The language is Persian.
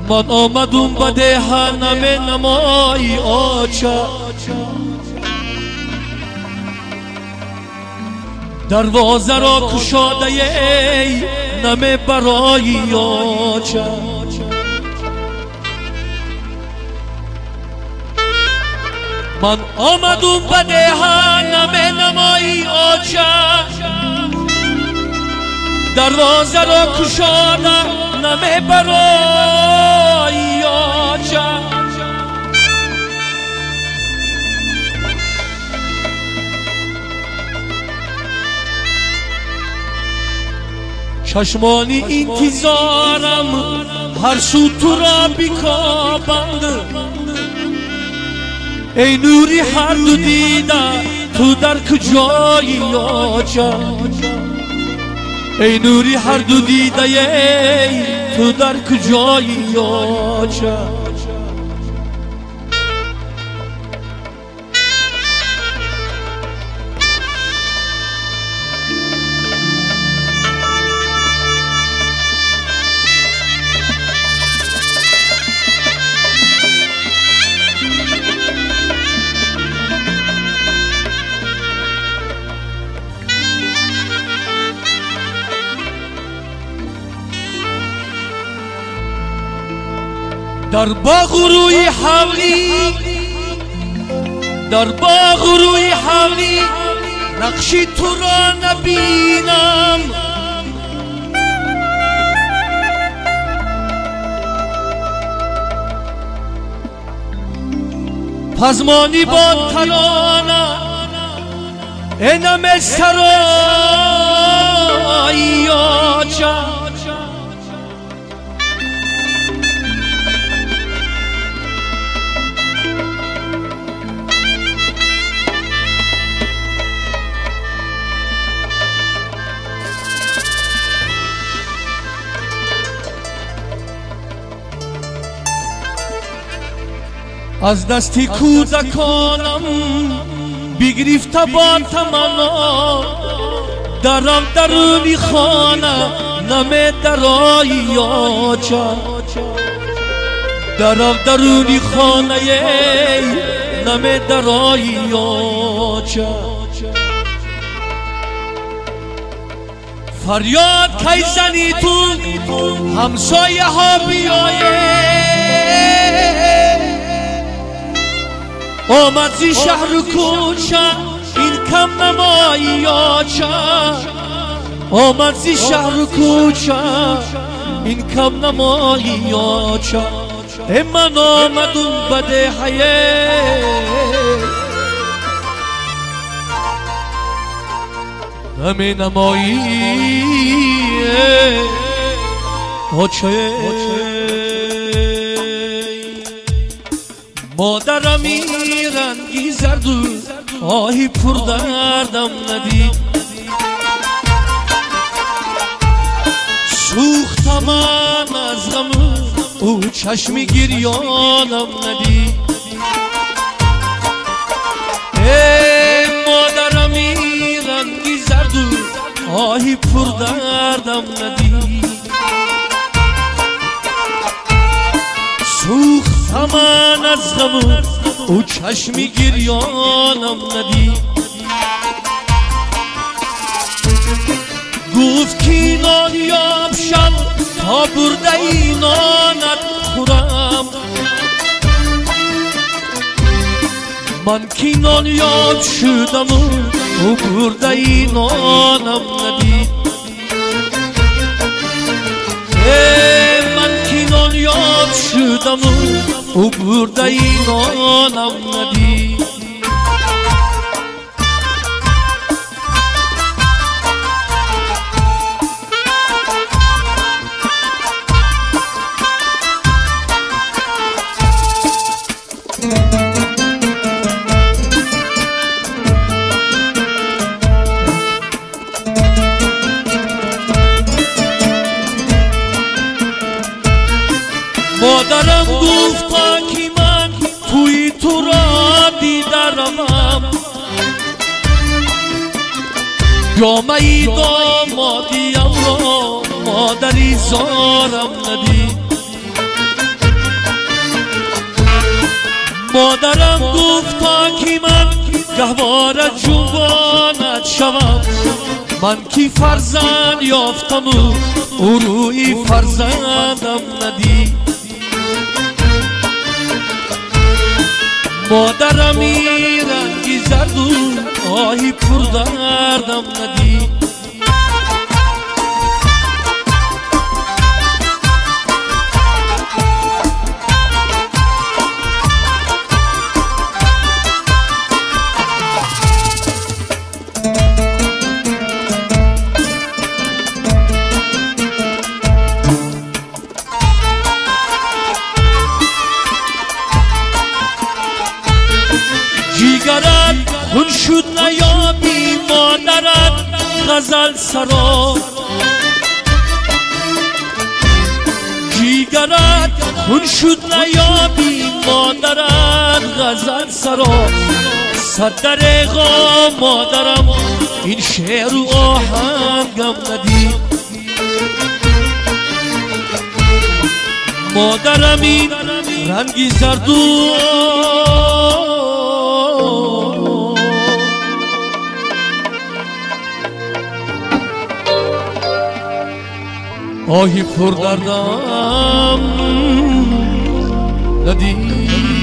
من آمدم به دهنم نمای آچه دروازه را کشاده ای نم برای آچه من آمدم به دهنم نمای آچه دروازه را کشاده نم برای آچه چشمانی انتظارم هر سو تو را بکابند ای نوری هر دو دیده تو در کجایی آچه ای نوری هر دو دیده ای تو در کجایی آچه در باغ روی حولی در باغ روی حولی نقشی تو را نبینم پزمانی با ترانه اینم سرایی آچه از دستی کودکانم بگرفته با تمنا درم درونی خانه نم درایی آچه درم درونی خانه نم درایی آچه فریاد کی زنی تو همسایه ها بیایه آمد زی شهر و کوچه این کم نمایی آچه آمد زی شهر و کوچه این کم نمایی آچه من آمدم به دهیه همه نمایی آچه مادرم این رنگی زرد و آهی پر دردم ندید سوختم من از غم او چشمی گریانم ندید ای مادرم این رنگی زرد و آهی پر دردم ندید سوختم من از غم او چشمی گریانم ندید گفت کی نان یاب شم تا برده ای نانت خورم من کی نان یاب شدم او برده ای نانم ندید من کی نان یاب شدم او برده ای نانم ندید مادرم گفتا که من توی تو را دیدرم جامعی دامادیم را مادری زارم ندید مادرم گفتا که من گهواره جوانت شوم، من کی فرزند یافتم او روی فرزندم ندید. مادرمی رنگی زرد و آهی پر دردم ندید. جیگرت خون شد نیابی مادرت غزل سرا، جیگرت خون شد نیابی مادرت غزل سرا. صدرقا مادرم این شعر و آهنگم ندید. مادرم این رنگی زرد و آهی پر دردم ندید.